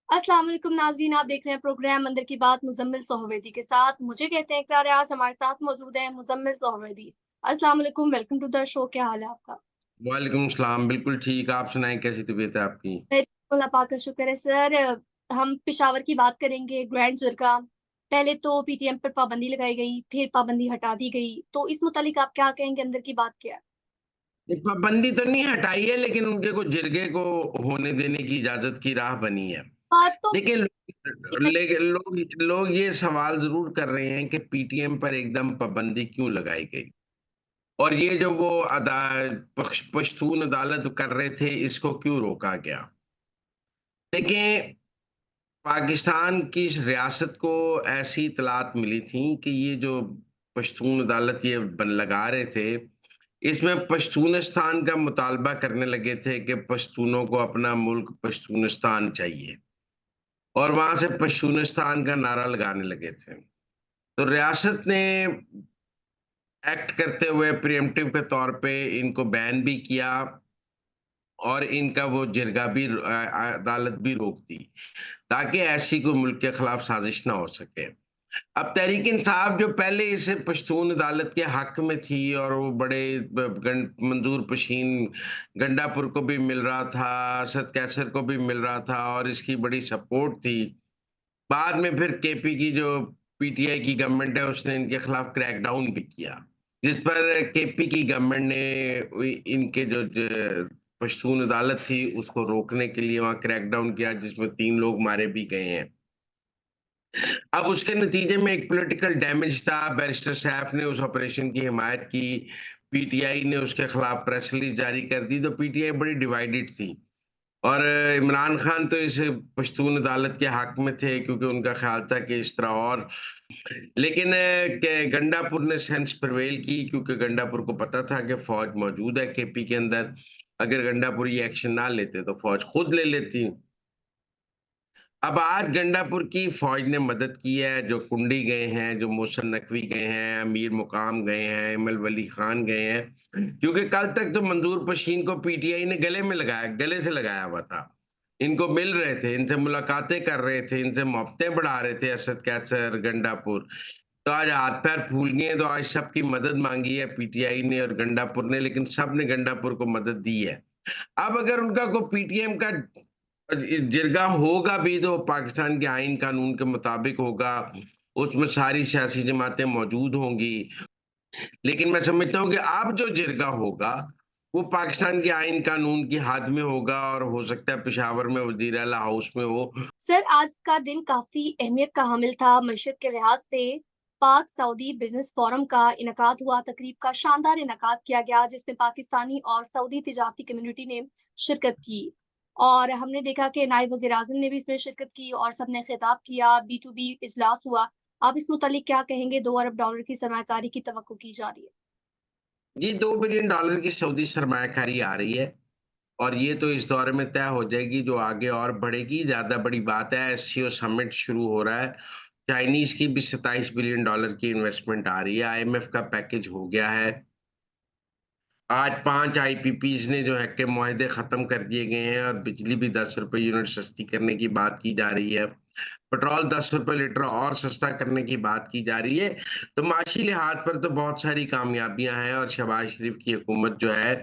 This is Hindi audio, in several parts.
अस्सलाम वालेकुम नाज़रीन, आप देख रहे हैं प्रोग्राम अंदर की बात मुज़म्मिल सोहरवर्दी के साथ। मुझे कहते हैं इकरार, आज हमारे साथ मौजूद हैं मुज़म्मिल सोहरवर्दी। अस्सलाम वालेकुम, वेलकम टू द शो। क्या हाल है आपका? वालेकुम सलाम, बिल्कुल ठीक, आप सुनाएँ कैसी तबीयत है आपकी? मेरी अल्लाह पाक का शुक्र है सर। हम पेशावर की बात करेंगे, ग्रैंड ज़रका। पहले तो पीटीएम पर पाबंदी लगाई गई, फिर पाबंदी हटा दी गई। तो इस मुतालिक आप क्या कहेंगे, अंदर की बात क्या है? ये पाबंदी तो नहीं हटाई है लेकिन उनके को जिरगे को होने देने की इजाज़त की राह बनी है। बात तो देखिए लेकिन लोग ये सवाल ज़रूर कर रहे हैं कि पीटीएम पर एकदम पाबंदी क्यों लगाई गई? और ये जो वो पश्तून अदालत कर रहे थे, इसको क्यों रोका गया? देखिए, पाकिस्तान की इस रियासत को ऐसी इत्तलात मिली थी कि ये जो पश्तून अदालत ये बन लगा रहे थे, इसमें पश्तूनिस्तान का मुतालबा करने लगे थे कि पश्तूनों को अपना मुल्क पश्तूनिस्तान चाहिए और वहाँ से पश्तूनिस्तान का नारा लगाने लगे थे। तो रियासत ने एक्ट करते हुए प्रिएम्प्टिव के तौर पे इनको बैन भी किया और इनका वो जिरगा भी अदालत भी रोक दी, ताकि ऐसी कोई मुल्क के खिलाफ साजिश ना हो सके। अब तहरीक-इंसाफ जो पहले इस पश्तून अदालत के हक में थी और वो बड़े मंजूर पशीन गंडापुर को भी मिल रहा था, असद कैसर को भी मिल रहा था और इसकी बड़ी सपोर्ट थी। बाद में फिर केपी की जो पीटीआई की गवर्नमेंट है उसने इनके खिलाफ क्रैकडाउन भी किया, जिस पर केपी की गवर्नमेंट ने इनके जो पश्तून अदालत थी उसको रोकने के लिए वहां क्रैकडाउन किया, जिसमें 3 लोग मारे भी गए हैं। अब उसके नतीजे में एक पॉलिटिकल डैमेज था, बैरिस्टर सैफ ने उस ऑपरेशन की हिमायत की, पीटीआई ने उसके खिलाफ प्रेस रिलीज़ जारी कर दी, तो पीटीआई बड़ी डिवाइडेड थी। और इमरान खान तो इस पश्तून अदालत के हक में थे क्योंकि उनका ख़्याल था कि इस तरह और लेकिन के गंडापुर ने सेंस प्रिवेल की क्योंकि गंडापुर को पता था कि फ़ौज मौजूद है केपी के अंदर। अगर गंडापुर ये एक्शन ना लेते तो फ़ौज खुद ले लेती। अब आज गंडापुर की फ़ौज ने मदद की है, जो कुंडी गए हैं, जो मोहसिन नकवी गए हैं, अमीर मुकाम गए हैं, इमल वली खान गए हैं। क्योंकि कल तक तो मंजूर पशीन को पीटीआई ने गले से लगाया हुआ था। इनको मिल रहे थे, इनसे मुलाकातें कर रहे थे, इनसे मोहब्बतें बढ़ा रहे थे असद कैसर, गंडापुर। तो आज हाथ-पैर फूल गए हैं, तो आज सबकी मदद माँगी है पीटीआई ने और गंडापुर ने, लेकिन सबने गंडापुर को मदद दी है। अब अगर उनका कोई पीटीएम का जिरगा होगा भी तो पाकिस्तान के आईन कानून के मुताबिक होगा, उसमें सारी सियासी जमातें मौजूद होंगी। लेकिन मैं समझता हूँ कि अब जो जिरगा होगा, वो पाकिस्तान के आईन कानून की हद में होगा और हो सकता है पेशावर में वज़ीर आला हाउस में हो। सर, आज का दिन काफ़ी अहमियत का हामिल था मईशत के लिहाज से। पाक सऊदी बिज़नेस फ़ोरम का इनेकाद हुआ, तकरीब का शानदार इनेकाद किया गया, जिसमें पाकिस्तानी और सऊदी तिजारती कम्युनिटी ने शिरकत की। और हमने देखा कि नायब वज़ीर-ए-आज़म ने भी इसमें शिरकत की और सबने खिताब किया, बी-टू-बी इजलास हुआ। आप इस मुतालिक क्या कहेंगे? $2 अरब डॉलर की सरमायाकारी की तवक्को की जा रही है। जी, $2 बिलियन डॉलर की सऊदी सरमायाकारी आ रही है और ये तो इस दौर में तय हो जाएगी, जो आगे और बढ़ेगी। ज़्यादा बड़ी बात है, एससीओ समिट शुरू हो रहा है। चाइनीज़ की भी $27 बिलियन डॉलर की इन्वेस्टमेंट आ रही है, आईएमएफ का पैकेज हो गया है। आज 5 आईपीपीज़ ने जो है के मुआहदे ख़त्म कर दिए गए हैं और बिजली भी ₹10 यूनिट सस्ती करने की बात की जा रही है। पेट्रोल ₹10 लीटर और सस्ता करने की बात की जा रही है। तो माशी लिहाज पर तो बहुत सारी कामयाबियाँ हैं और शहबाज शरीफ की हुकूमत जो है,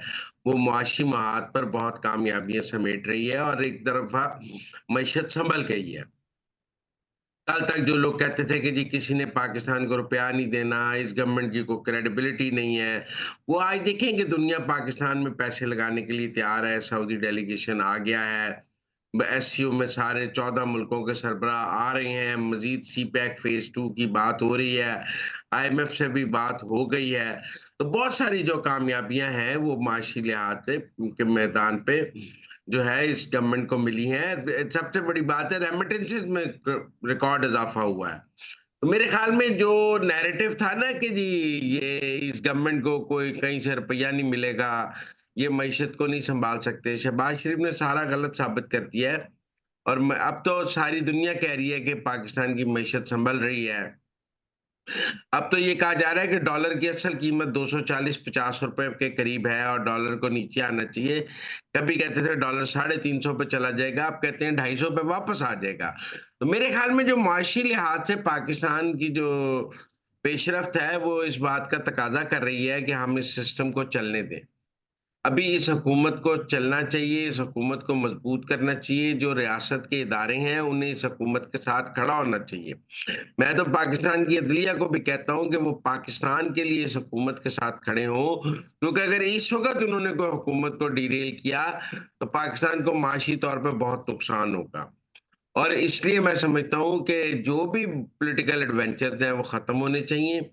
वो मुआशी महाद पर बहुत कामयाबियाँ समेट रही है और एक तरफ़ा मईशत सँभल गई है। कल तक जो लोग कहते थे कि जी किसी ने पाकिस्तान को रुपया नहीं देना, इस गवर्नमेंट की कोई क्रेडिबिलिटी नहीं है, वो आज देखें कि दुनिया पाकिस्तान में पैसे लगाने के लिए तैयार है, सऊदी डेलीगेशन आ गया है। एससीओ में सारे 14 मुल्कों के सरबराह आ रहे हैं, मजीद सीपैक फेज़ 2 की बात हो रही है, आईएमएफ से भी बात हो गई है। तो बहुत सारी जो कामयाबियाँ हैं, वो माशी लिहाज से के मैदान पे जो है इस गवर्नमेंट को मिली हैं। सबसे बड़ी बात है रेमिटेंसेस में रिकॉर्ड इज़ाफ़ा हुआ है। तो मेरे ख़्याल में जो नैरेटिव था ना कि जी ये इस गवर्नमेंट को कोई कहीं से रुपया नहीं मिलेगा, ये मईशत को नहीं सँभाल सकते, शहबाज शरीफ ने सारा गलत साबित कर दिया है और अब तो सारी दुनिया कह रही है कि पाकिस्तान की मईशत सँभल रही है। अब तो ये कहा जा रहा है कि डॉलर की असल कीमत 240-50 रुपए के करीब है और डॉलर को नीचे आना चाहिए। कभी कहते थे डॉलर 350 पे चला जाएगा, अब कहते हैं 250 पे वापस आ जाएगा। तो मेरे ख्याल में जो मुआशी लिहाज से पाकिस्तान की जो पेशरफ्त है, वो इस बात का तकाज़ा कर रही है कि हम इस सिस्टम को चलने दें। अभी इस हुकूमत को चलना चाहिए, इस हुकूमत को मजबूत करना चाहिए, जो रियासत के इदारे हैं, उन्हें इस हुकूमत के साथ खड़ा होना चाहिए। मैं तो पाकिस्तान की अदलिया को भी कहता हूँ कि वो पाकिस्तान के लिए इस हुकूमत के साथ खड़े हों, क्योंकि अगर इस वक़्त उन्होंने कोई हुकूमत को डिरेल किया, तो पाकिस्तान को माशी तौर पे बहुत नुकसान होगा। और इसलिए मैं समझता हूँ कि जो भी पॉलिटिकल एडवेंचर्स हैं, वो ख़त्म होने चाहिए।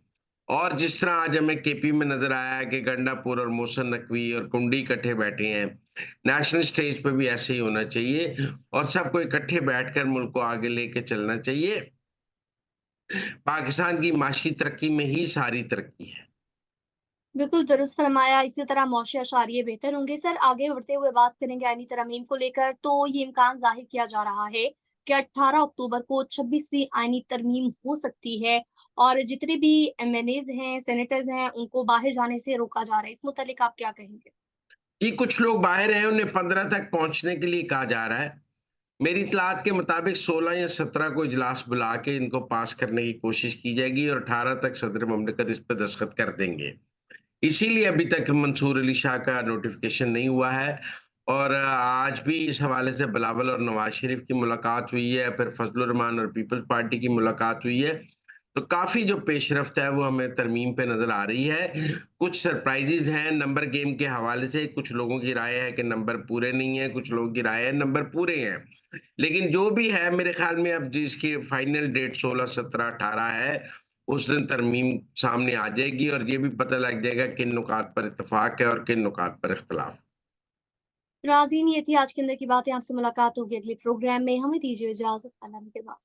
और जिस तरह आज हमें केपी में नज़र आया है कि गंडापुर और मोहसिन नकवी और कुंडी इकट्ठे बैठे हैं, नेशनल स्टेज पे भी ऐसे ही होना चाहिए और सबको इकट्ठे बैठकर मुल्क को आगे लेके चलना चाहिए। पाकिस्तान की माशी तरक्की में ही सारी तरक्की है। बिल्कुल दुरुस्त फरमाया। इसी तरह मौशे अशारिये बेहतर होंगे। सर, आगे बढ़ते हुए बात करेंगे आईनी तरमीम को लेकर। तो ये इम्कान ज़ाहिर किया जा रहा है कि 18 अक्टूबर को 26वीं आईनी तरमीम हो सकती है और जितने भी एमएनएज़ हैं, सेनेटर्स हैं, उनको बाहर जाने से रोका जा रहा है। इस मुतालिक आप क्या कहेंगे? कि कुछ लोग बाहर हैं, उन्हें 15 तक पहुँचने के लिए कहा जा रहा है। मेरी इत्तलात के मुताबिक 16 या 17 को इजलास बुला के इनको पास करने की कोशिश की जाएगी और 18 तक सदर ममलिकत इस पे दस्तखत कर देंगे। इसीलिए अभी तक मंसूर अली शाह का नोटिफ़िकेशन नहीं हुआ है और आज भी इस हवाले से बिलावल और नवाज़ शरीफ की मुलाकात हुई है, फिर फजलुर रहमान और पीपल्स पार्टी की मुलाकात हुई है। तो काफ़ी जो पेशरफ्त है वो हमें तरमीम पे नज़र आ रही है। कुछ सरप्राइज़ेज़ हैं नंबर गेम के हवाले से, कुछ लोगों की राय है कि नंबर पूरे नहीं है, कुछ लोगों की राय है नंबर पूरे हैं। लेकिन जो भी है मेरे ख़्याल में अब जिसकी फाइनल डेट 16, 17, 18 है, उस दिन तरमीम सामने आ जाएगी और ये भी पता लग जाएगा किन नुकात पर इत्तेफ़ाक है और किन नुकात पर इख्तिलाफ। नाज़रीन, ये थी आज के अंदर की बातें। आपसे मुलाकात होगी अगले प्रोग्राम में। हमें दीजिए इजाज़त। अल्लाह निगहबान।